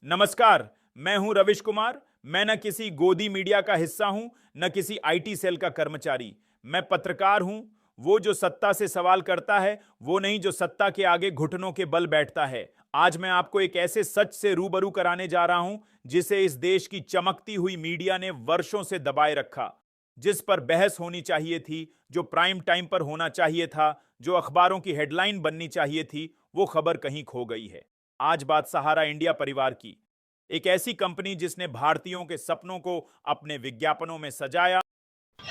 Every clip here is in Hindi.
नमस्कार। मैं हूं रविश कुमार। मैं न किसी गोदी मीडिया का हिस्सा हूं, न किसी आईटी सेल का कर्मचारी। मैं पत्रकार हूं, वो जो सत्ता से सवाल करता है, वो नहीं जो सत्ता के आगे घुटनों के बल बैठता है। आज मैं आपको एक ऐसे सच से रूबरू कराने जा रहा हूं जिसे इस देश की चमकती हुई मीडिया ने वर्षों से दबाए रखा, जिस पर बहस होनी चाहिए थी, जो प्राइम टाइम पर होना चाहिए था, जो अखबारों की हेडलाइन बननी चाहिए थी, वो खबर कहीं खो गई है। आज बात सहारा इंडिया परिवार की, एक ऐसी कंपनी जिसने भारतीयों के सपनों को अपने विज्ञापनों में सजाया।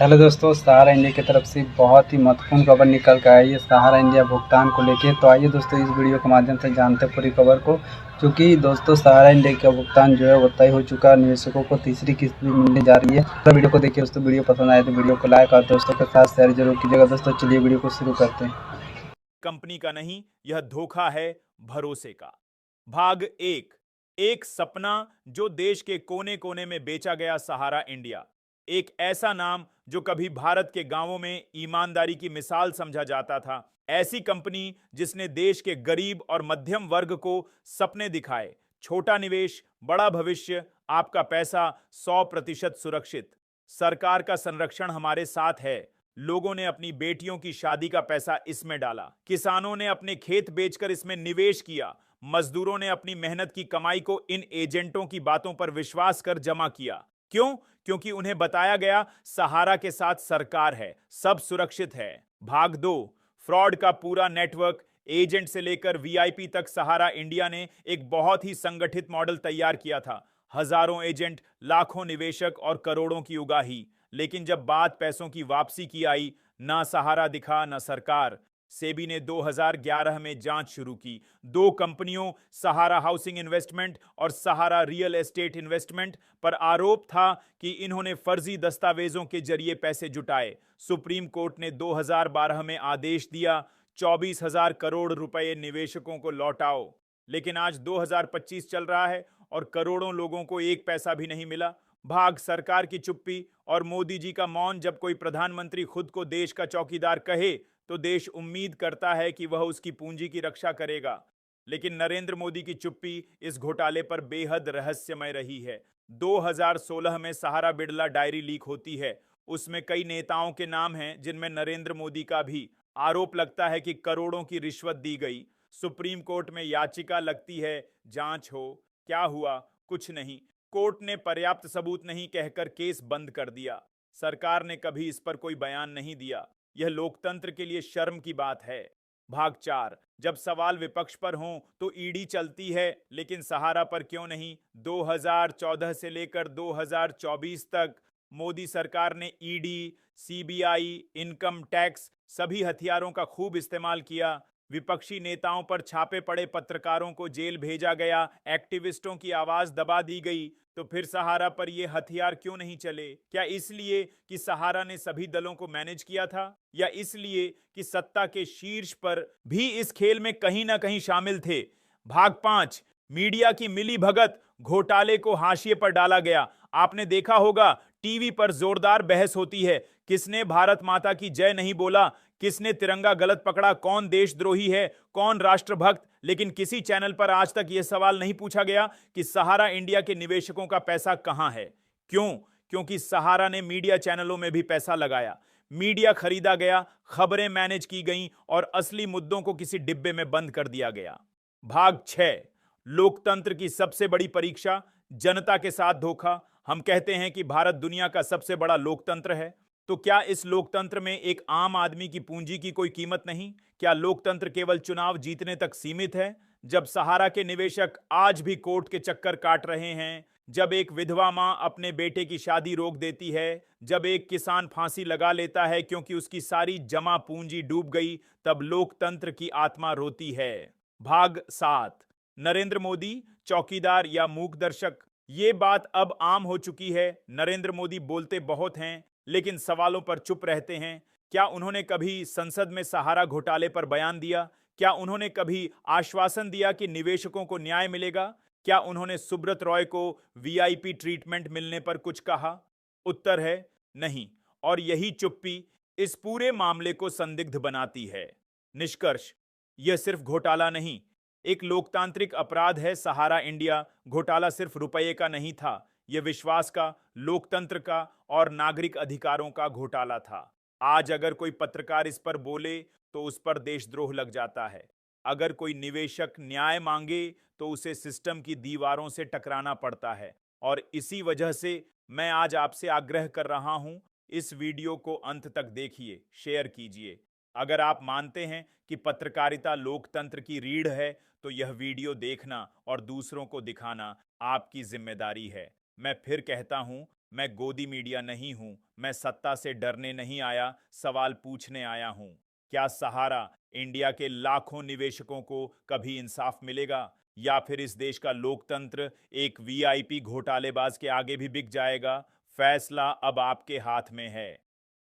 हेलो दोस्तों, सहारा इंडिया की तरफ से बहुत ही महत्वपूर्ण खबर निकल कर आई है सहारा इंडिया भुगतान को लेके। तो आइए दोस्तों, इस वीडियो के माध्यम से जानते हैं पूरी खबर को। क्योंकि दोस्तों सहारा इंडिया का भुगतान जो है वो तय हो चुका है, निवेशकों को तीसरी किस्त भी मिलने जा रही है। तो वीडियो को देखिए दोस्तों, वीडियो पसंद आए तो वीडियो को लाइक और दोस्तों के साथ शेयर जरूर कीजिएगा। दोस्तों चलिए वीडियो को शुरू करते हैं। कंपनी का नहीं, यह धोखा है भरोसे का। भाग एक, एक सपना जो देश के कोने कोने में बेचा गया। सहारा इंडिया एक ऐसा नाम जो कभी भारत के गांवों में ईमानदारी की मिसाल समझा जाता था। ऐसी कंपनी जिसने देश के गरीब और मध्यम वर्ग को सपने दिखाए। छोटा निवेश, बड़ा भविष्य, आपका पैसा 100% सुरक्षित। सरकार का संरक्षण हमारे साथ है। लोगों ने अपनी बेटियों की शादी का पैसा इसमें डाला, किसानों ने अपने खेत बेचकर इसमें निवेश किया, मजदूरों ने अपनी मेहनत की कमाई को इन एजेंटों की बातों पर विश्वास कर जमा किया। क्यों? क्योंकि उन्हें बताया गया सहारा के साथ सरकार है, सब सुरक्षित है। भाग दो, फ्रॉड का पूरा नेटवर्क, एजेंट से लेकर वीआईपी तक सहारा इंडिया ने एक बहुत ही संगठित मॉडल तैयार किया था। हजारों एजेंट, लाखों निवेशक और करोड़ों की उगाही। लेकिन जब बात पैसों की वापसी की आई, ना सहारा दिखा ना सरकार। सेबी ने 2011 में जांच शुरू की। दो कंपनियों, सहारा हाउसिंग इन्वेस्टमेंट और सहारा रियल एस्टेट इन्वेस्टमेंट, पर आरोप था कि इन्होंने फर्जी दस्तावेजों के जरिए पैसे जुटाए। सुप्रीम कोर्ट ने 2012 में आदेश दिया, 24,000 करोड़ रुपए निवेशकों को लौटाओ। लेकिन आज 2025 चल रहा है और करोड़ों लोगों को एक पैसा भी नहीं मिला। भाग सरकार की चुप्पी और मोदी जी का मौन। जब कोई प्रधानमंत्री खुद को देश का चौकीदार कहे तो देश उम्मीद करता है कि वह उसकी पूंजी की रक्षा करेगा। लेकिन नरेंद्र मोदी की चुप्पी इस घोटाले पर बेहद रहस्यमय रही है। 2016 में सहारा बिरला डायरी लीक होती है। उसमें कई नेताओं के नाम हैं, जिनमें नरेंद्र मोदी का भी। आरोप लगता है कि करोड़ों की रिश्वत दी गई। सुप्रीम कोर्ट में याचिका लगती है, जांच हो। क्या हुआ? कुछ नहीं। कोर्ट ने पर्याप्त सबूत नहीं कहकर केस बंद कर दिया। सरकार ने कभी इस पर कोई बयान नहीं दिया। यह लोकतंत्र के लिए शर्म की बात है। भाग चार, जब सवाल विपक्ष पर हों तो ईडी चलती है, लेकिन सहारा पर क्यों नहीं? 2014 से लेकर 2024 तक मोदी सरकार ने ईडी, सीबीआई, इनकम टैक्स, सभी हथियारों का खूब इस्तेमाल किया। विपक्षी नेताओं पर छापे पड़े, पत्रकारों को जेल भेजा गया, एक्टिविस्टों की आवाज दबा दी गई। तो फिर सहारा पर ये हथियार क्यों नहीं चले? क्या इसलिए कि सहारा ने सभी दलों को मैनेज किया था, या इसलिए कि सत्ता के शीर्ष पर भी इस खेल में कहीं ना कहीं शामिल थे? भाग पांच, मीडिया की मिली भगत, घोटाले को हाशिए पर डाला गया। आपने देखा होगा, टीवी पर जोरदार बहस होती है। किसने भारत माता की जय नहीं बोला? किसने तिरंगा गलत पकड़ा? कौन देशद्रोही है, कौन राष्ट्रभक्त? लेकिन किसी चैनल पर आज तक यह सवाल नहीं पूछा गया कि सहारा इंडिया के निवेशकों का पैसा कहां है। क्यों? क्योंकि सहारा ने मीडिया चैनलों में भी पैसा लगाया। मीडिया खरीदा गया, खबरें मैनेज की गईं और असली मुद्दों को किसी डिब्बे में बंद कर दिया गया। भाग 6, लोकतंत्र की सबसे बड़ी परीक्षा, जनता के साथ धोखा। हम कहते हैं कि भारत दुनिया का सबसे बड़ा लोकतंत्र है, तो क्या इस लोकतंत्र में एक आम आदमी की पूंजी की कोई कीमत नहीं? क्या लोकतंत्र केवल चुनाव जीतने तक सीमित है? जब सहारा के निवेशक आज भी कोर्ट के चक्कर काट रहे हैं, जब एक विधवा मां अपने बेटे की शादी रोक देती है, जब एक किसान फांसी लगा लेता है क्योंकि उसकी सारी जमा पूंजी डूब गई, तब लोकतंत्र की आत्मा रोती है। भाग 7, नरेंद्र मोदी चौकीदार या मूक दर्शक। ये बात अब आम हो चुकी है। नरेंद्र मोदी बोलते बहुत हैं, लेकिन सवालों पर चुप रहते हैं। क्या उन्होंने कभी संसद में सहारा घोटाले पर बयान दिया? क्या उन्होंने कभी आश्वासन दिया कि निवेशकों को न्याय मिलेगा? क्या उन्होंने सुब्रत रॉय को वीआईपी ट्रीटमेंट मिलने पर कुछ कहा? उत्तर है नहीं। और यही चुप्पी इस पूरे मामले को संदिग्ध बनाती है। निष्कर्ष, यह सिर्फ घोटाला नहीं, एक लोकतांत्रिक अपराध है सहारा इंडिया घोटाला सिर्फ रुपये का नहीं था, यह विश्वास का, लोकतंत्र का और नागरिक अधिकारों का घोटाला था। आज अगर कोई पत्रकार इस पर बोले तो उस पर देशद्रोह लग जाता है। अगर कोई निवेशक न्याय मांगे तो उसे सिस्टम की दीवारों से टकराना पड़ता है। और इसी वजह से मैं आज आपसे आग्रह कर रहा हूं, इस वीडियो को अंत तक देखिए, शेयर कीजिए। अगर आप मानते हैं कि पत्रकारिता लोकतंत्र की रीढ़ है तो यह वीडियो देखना और दूसरों को दिखाना आपकी जिम्मेदारी है। मैं फिर कहता हूं, मैं गोदी मीडिया नहीं हूं, मैं सत्ता से डरने नहीं आया, सवाल पूछने आया हूं। क्या सहारा इंडिया के लाखों निवेशकों को कभी इंसाफ मिलेगा, या फिर इस देश का लोकतंत्र एक वीआईपी घोटालेबाज के आगे भी बिक जाएगा? फैसला अब आपके हाथ में है।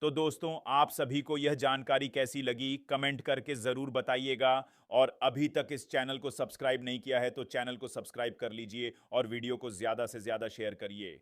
तो दोस्तों, आप सभी को यह जानकारी कैसी लगी कमेंट करके ज़रूर बताइएगा। और अभी तक इस चैनल को सब्सक्राइब नहीं किया है तो चैनल को सब्सक्राइब कर लीजिए और वीडियो को ज़्यादा से ज़्यादा शेयर करिए।